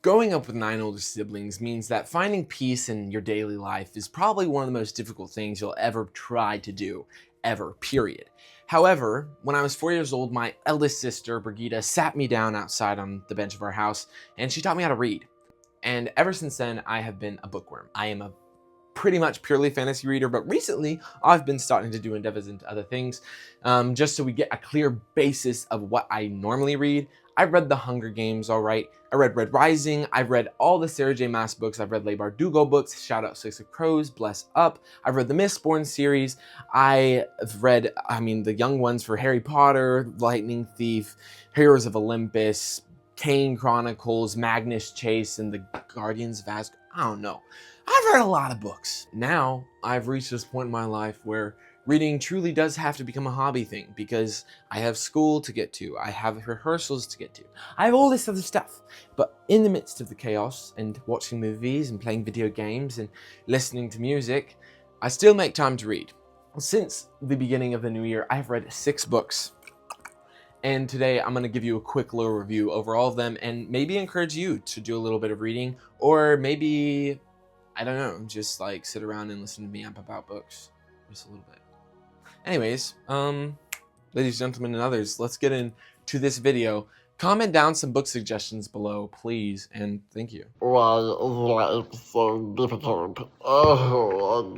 Growing up with 9 older siblings means that finding peace in your daily life is probably one of the most difficult things you'll ever try to do, ever, period. However, when I was 4 years old, my eldest sister, Brigitte, sat me down outside on the bench of our house, and she taught me how to read. And ever since then, I have been a bookworm. I am a pretty much purely fantasy reader, but recently I've been starting to do endeavors into other things, just so we get a clear basis of what I normally read. I've read The Hunger Games, all right. I read Red Rising. I've read all the Sarah J. Maas books. I've read Leigh Bardugo books. Shout out Six of Crows, Bless Up. I've read the Mistborn series. I've read, the young ones for Harry Potter, Lightning Thief, Heroes of Olympus, Kane Chronicles, Magnus Chase, and the Guardians of Asgard. I don't know. I've read a lot of books. Now I've reached this point in my life where reading truly does have to become a hobby thing, because I have school to get to, I have rehearsals to get to, I have all this other stuff. But in the midst of the chaos and watching movies and playing video games and listening to music, I still make time to read. Since the beginning of the new year, I have read 6 books. And today I'm going to give you a quick little review over all of them and maybe encourage you to do a little bit of reading, or maybe, I don't know, just like sit around and listen to me amp about books just a little bit. Anyways, ladies, gentlemen, and others, let's get into this video. Comment down some book suggestions below, please, and thank you. Why is life so difficult? Oh,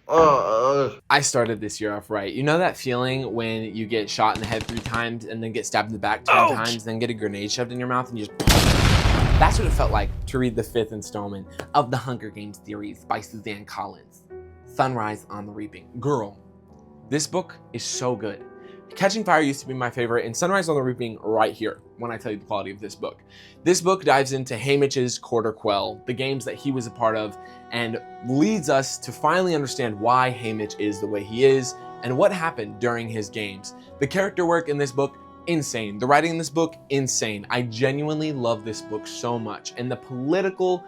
God. I started this year off right. You know that feeling when you get shot in the head 3 times and then get stabbed in the back 10 times, then get a grenade shoved in your mouth and you just... That's what it felt like to read the 5th installment of The Hunger Games Theories by Suzanne Collins. Sunrise on the Reaping. Girl, this book is so good. Catching Fire used to be my favorite, and Sunrise on the Reaping right here when I tell you the quality of this book. This book dives into Haymitch's Quarter Quell, the games that he was a part of, and leads us to finally understand why Haymitch is the way he is and what happened during his games. The character work in this book, insane. The writing in this book, insane. I genuinely love this book so much, and the political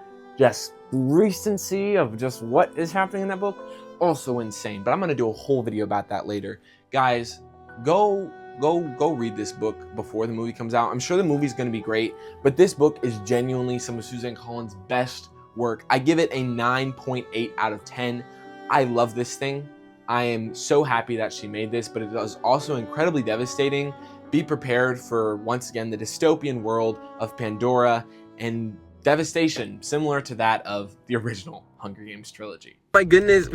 recency of just what is happening in that book, also insane. But I'm gonna do a whole video about that later. Guys, go read this book before the movie comes out. I'm sure the movie's gonna be great, but this book is genuinely some of Suzanne Collins' best work. I give it a 9.8 out of 10. I love this thing. I am so happy that she made this, but it is also incredibly devastating. Be prepared for, once again, the dystopian world of Pandora and devastation similar to that of the original Hunger Games trilogy. My goodness.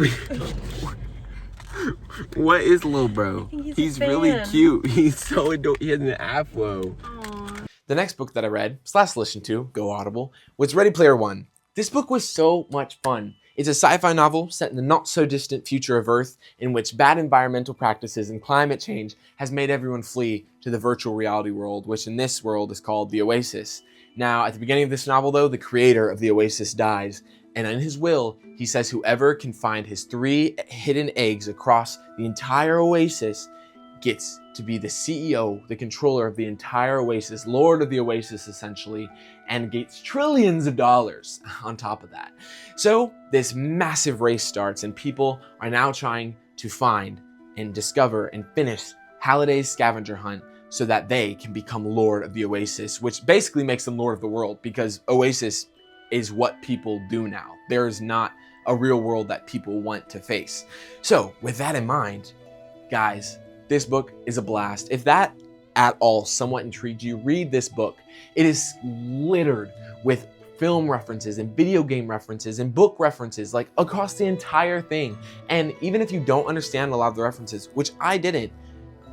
What is little bro? He's really cute. He's so adorable. He has an afro. Aww. The next book that I read / listened to, go Audible, was Ready Player One. This book was so much fun. It's a sci-fi novel set in the not-so-distant future of Earth, in which bad environmental practices and climate change has made everyone flee to the virtual reality world, which in this world is called the Oasis. Now, at the beginning of this novel, though, the creator of the Oasis dies, and in his will, he says whoever can find his 3 hidden eggs across the entire Oasis gets to be the CEO, the controller of the entire Oasis, Lord of the Oasis, essentially, and gets trillions of dollars on top of that. So this massive race starts, and people are now trying to find and discover and finish Halliday's scavenger hunt so that they can become Lord of the Oasis, which basically makes them Lord of the world, because Oasis is what people do now. There is not a real world that people want to face. So with that in mind, guys, this book is a blast. If that at all somewhat intrigued you, read this book. It is littered with film references and video game references and book references, like across the entire thing. And even if you don't understand a lot of the references, which I didn't,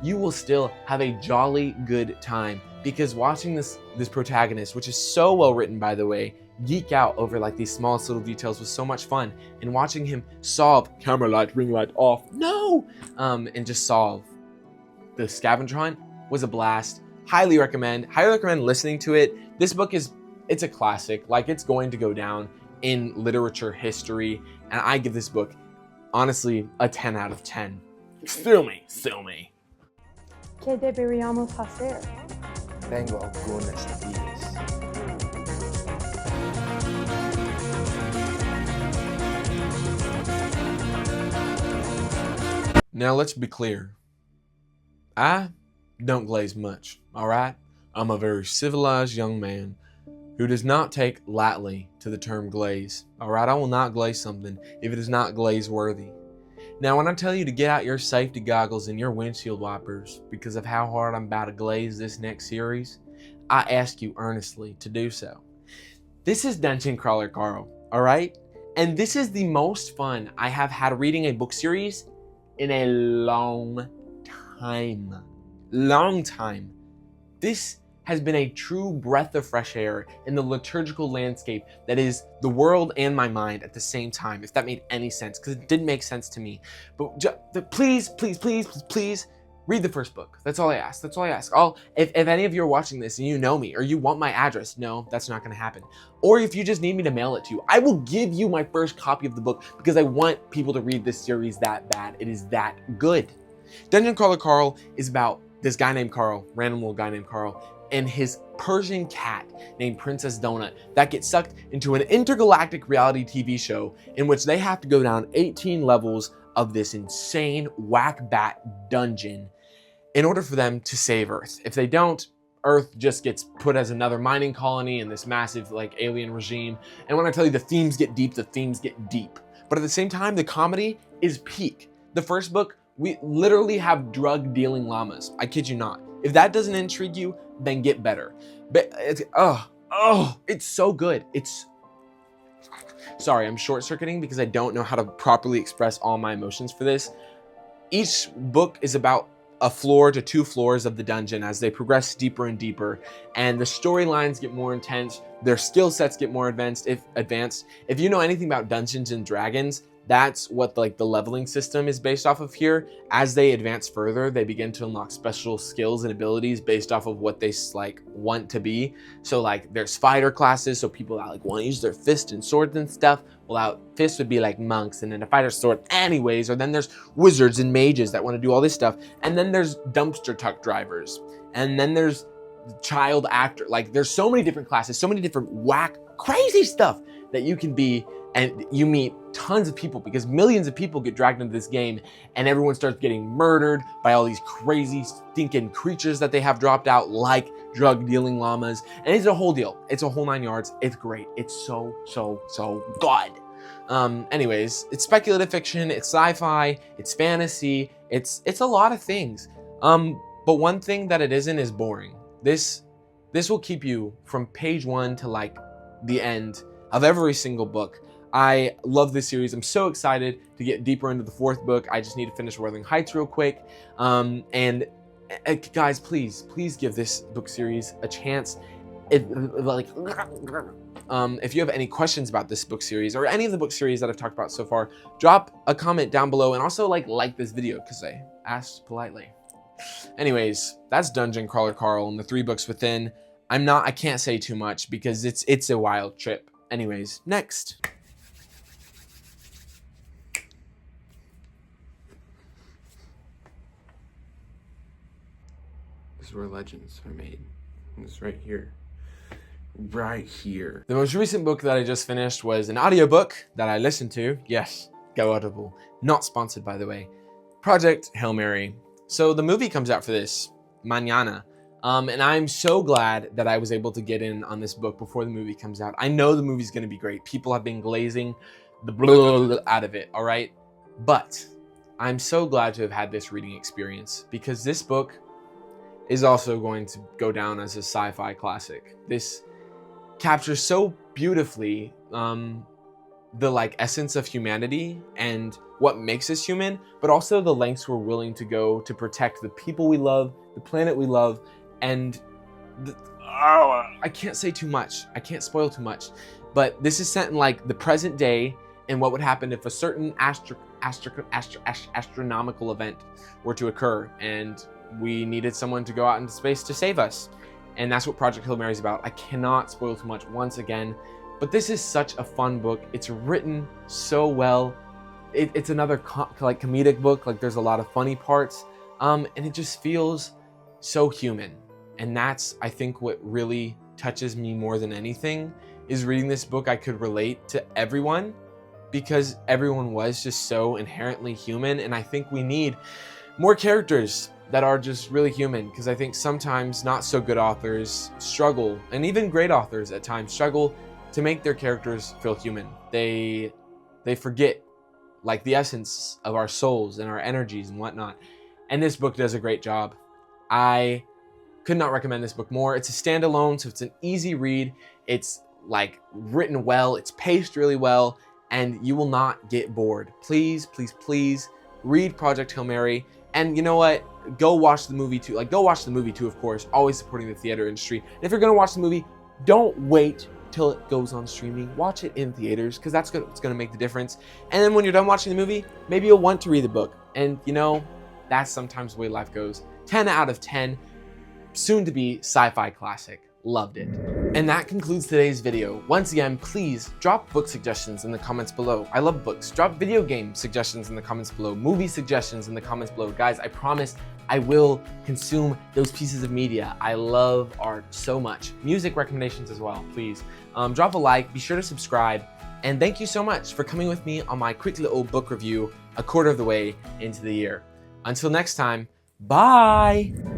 you will still have a jolly good time, because watching this protagonist, which is so well written, by the way, geek out over like these smallest little details was so much fun. And watching him solve camera light, ring light off, no, and just solve the scavenger hunt was a blast. Highly recommend listening to it. This book it's a classic. Like, it's going to go down in literature history, and I give this book, honestly, a 10 out of 10. Sue me. Que deberíamos hacer? Vengo algunas días. Now let's be clear. I don't glaze much, alright? I'm a very civilized young man, who does not take lightly to the term glaze. Alright, I will not glaze something if it is not glaze worthy. Now, when I tell you to get out your safety goggles and your windshield wipers because of how hard I'm about to glaze this next series, I ask you earnestly to do so. This is Dungeon Crawler Carl, alright? And this is the most fun I have had reading a book series in a long time. Long time. This has been a true breath of fresh air in the liturgical landscape that is the world and my mind at the same time, if that made any sense, because it didn't make sense to me. But please, please, please, please, please, read the first book. That's all I ask. That's all I ask. If any of you are watching this and you know me or you want my address, no, that's not going to happen. Or if you just need me to mail it to you, I will give you my first copy of the book because I want people to read this series that bad. It is that good. Dungeon Crawler Carl is about this guy named Carl, random little guy named Carl, and his Persian cat named Princess Donut that gets sucked into an intergalactic reality TV show in which they have to go down 18 levels of this insane whack bat dungeon in order for them to save Earth. If they don't, Earth just gets put as another mining colony in this massive like alien regime. And when I tell you the themes get deep, the themes get deep. But at the same time, the comedy is peak. The first book, we literally have drug dealing llamas. I kid you not. If that doesn't intrigue you, then get better. But it's so good. Sorry, I'm short-circuiting because I don't know how to properly express all my emotions for this. Each book is about a floor to 2 floors of the dungeon as they progress deeper and deeper, and the storylines get more intense, their skill sets get more advanced. If you know anything about Dungeons and Dragons, that's what like the leveling system is based off of here. As they advance further, they begin to unlock special skills and abilities based off of what they like want to be. So like there's fighter classes, so people that like want to use their fists and swords and stuff. Well, out fists would be like monks, and then a fighter sword anyways. Or then there's wizards and mages that want to do all this stuff. And then there's dumpster truck drivers. And then there's child actor. Like there's so many different classes, so many different whack, crazy stuff that you can be. And you meet tons of people because millions of people get dragged into this game and everyone starts getting murdered by all these crazy stinking creatures that they have dropped out like drug dealing llamas. And it's a whole deal. It's a whole 9 yards. It's great. It's so good. Anyways, it's speculative fiction, it's sci-fi, it's fantasy, it's a lot of things. But one thing that it isn't is boring. This will keep you from page 1 to like the end of every single book. I love this series. I'm so excited to get deeper into the 4th book. I just need to finish Wuthering Heights real quick. And guys, please give this book series a chance. If you have any questions about this book series or any of the book series that I've talked about so far, drop a comment down below and also like this video because I asked politely. Anyways, that's Dungeon Crawler Carl and the 3 books within. I can't say too much because it's a wild trip. Anyways, next. This is where legends are made. It's right here. Right here. The most recent book that I just finished was an audiobook that I listened to. Yes, go Audible. Not sponsored, by the way. Project Hail Mary. So the movie comes out for this mañana. And I'm so glad that I was able to get in on this book before the movie comes out. I know the movie's going to be great. People have been glazing the blah out of it, all right? But I'm so glad to have had this reading experience because this book is also going to go down as a sci-fi classic. This captures so beautifully the like essence of humanity and what makes us human, but also the lengths we're willing to go to protect the people we love, the planet we love, and I can't say too much. I can't spoil too much, but this is set in like the present day and what would happen if a certain astronomical event were to occur and we needed someone to go out into space to save us. And that's what Project Hail Mary is about. I cannot spoil too much once again, but this is such a fun book. It's written so well. It's another like comedic book. Like there's a lot of funny parts, and it just feels so human. And that's, I think, what really touches me more than anything is reading this book. I could relate to everyone because everyone was just so inherently human. And I think we need more characters that are just really human, because I think sometimes not so good authors struggle, and even great authors at times struggle to make their characters feel human. They forget like the essence of our souls and our energies and whatnot. And this book does a great job. I could not recommend this book more. It's a standalone, so it's an easy read. It's like written well, it's paced really well, and you will not get bored. Please, please, please read Project Hail Mary. And you know what? Go watch the movie too. Like, go watch the movie too, of course. Always supporting the theater industry. And if you're gonna watch the movie, don't wait till it goes on streaming. Watch it in theaters, because that's what's gonna make the difference. And then when you're done watching the movie, maybe you'll want to read the book. And you know, that's sometimes the way life goes. 10 out of 10. Soon to be sci-fi classic. Loved it. And that concludes today's video. Once again, please drop book suggestions in the comments below. I love books. Drop video game suggestions in the comments below. Movie suggestions in the comments below. Guys, I promise I will consume those pieces of media. I love art so much. Music recommendations as well, please. Drop a like, be sure to subscribe, and thank you so much for coming with me on my quick little book review a quarter of the way into the year. Until next time, bye!